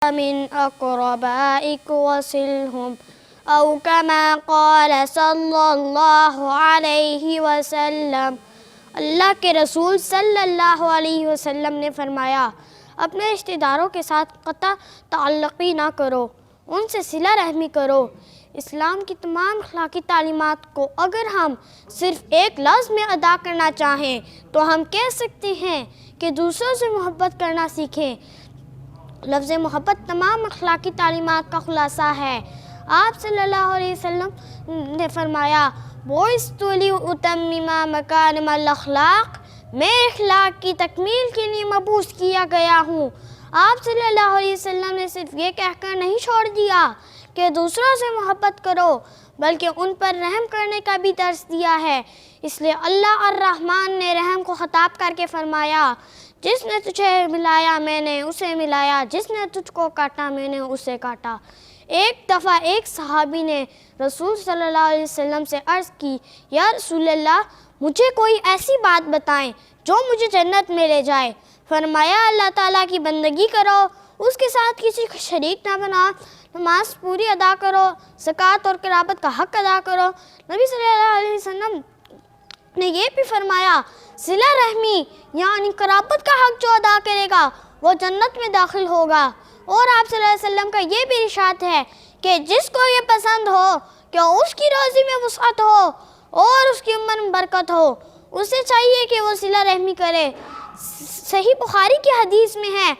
من أقربائك وصلهم أو كما قال صلی اللہ علیہ وسلم۔ اللہ کے رسول صلی اللہ علیہ وسلم نے فرمایا، اپنے رشتہ داروں کے ساتھ قطع تعلقی نہ کرو، ان سے صلہ رحمی کرو۔ اسلام کی تمام اخلاقی تعلیمات کو اگر ہم صرف ایک لفظ میں ادا کرنا چاہیں تو ہم کہہ سکتے ہیں کہ دوسروں سے محبت کرنا سیکھیں۔ لفظ محبت تمام اخلاقی تعلیمات کا خلاصہ ہے۔ آپ صلی اللہ علیہ وسلم نے فرمایا، بُعِثْتُ لِأُتَمِّمَ مَكَارِمَ الْأَخْلَاقِ، میں اخلاق کی تکمیل کے لیے مبعوث کیا گیا ہوں۔ آپ صلی اللہ علیہ وسلم نے صرف یہ کہہ کر نہیں چھوڑ دیا کہ دوسروں سے محبت کرو، بلکہ ان پر رحم کرنے کا بھی درس دیا ہے۔ اس لیے اللہ الرحمن نے رحم کو خطاب کر کے فرمایا، جس نے تجھے ملایا میں نے اسے ملایا، جس نے تجھ کو کاٹا میں نے اسے کاٹا۔ ایک دفعہ ایک صحابی نے رسول صلی اللہ علیہ وسلم سے عرض کی، یا رسول اللہ، مجھے کوئی ایسی بات بتائیں جو مجھے جنت میں لے جائے۔ فرمایا، اللہ تعالیٰ کی بندگی کرو، اس کے ساتھ کسی کو شریک نہ بناؤ، نماز پوری ادا کرو، زکوٰۃ اور قرابت کا حق ادا کرو۔ نبی صلی اللہ علیہ وسلم نے یہ بھی فرمایا، صلہ رحمی یعنی قرابت کا حق جو ادا کرے گا وہ جنت میں داخل ہوگا۔ اور آپ صلی اللہ علیہ وسلم کا یہ بھی ارشاد ہے کہ جس کو یہ پسند ہو کہ اس کی روزی میں وسعت ہو اور اس کی عمر میں برکت ہو، اسے چاہیے کہ وہ صلہ رحمی کرے۔ صحیح بخاری کی حدیث میں ہے،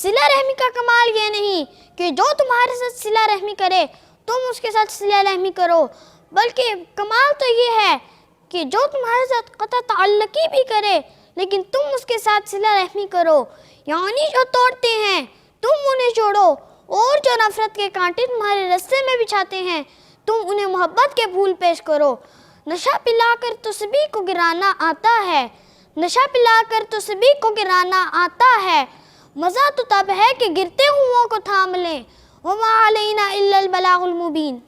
صلہ رحمی کا کمال یہ نہیں کہ جو تمہارے ساتھ صلہ رحمی کرے تم اس کے ساتھ صلہ رحمی کرو، بلکہ کمال تو یہ ہے کہ جو تمہارے ساتھ قطع تعلقی بھی کرے لیکن تم اس کے ساتھ صلہ رحمی کرو، یعنی جو توڑتے ہیں تم انہیں جوڑو، اور جو نفرت کے کانٹے تمہارے رستے میں بچھاتے ہیں تم انہیں محبت کے پھول پیش کرو۔ نشہ پلا کر تو سبھی کو گرانا آتا ہے، نشہ پلا کر تو سبھی کو گرانا آتا ہے، مزہ تو تب ہے کہ گرتے ہوں کو تھام لیں۔ وَمَا عَلَيْنَا إِلَّا الْبَلَاغُ الْمُبِينُ۔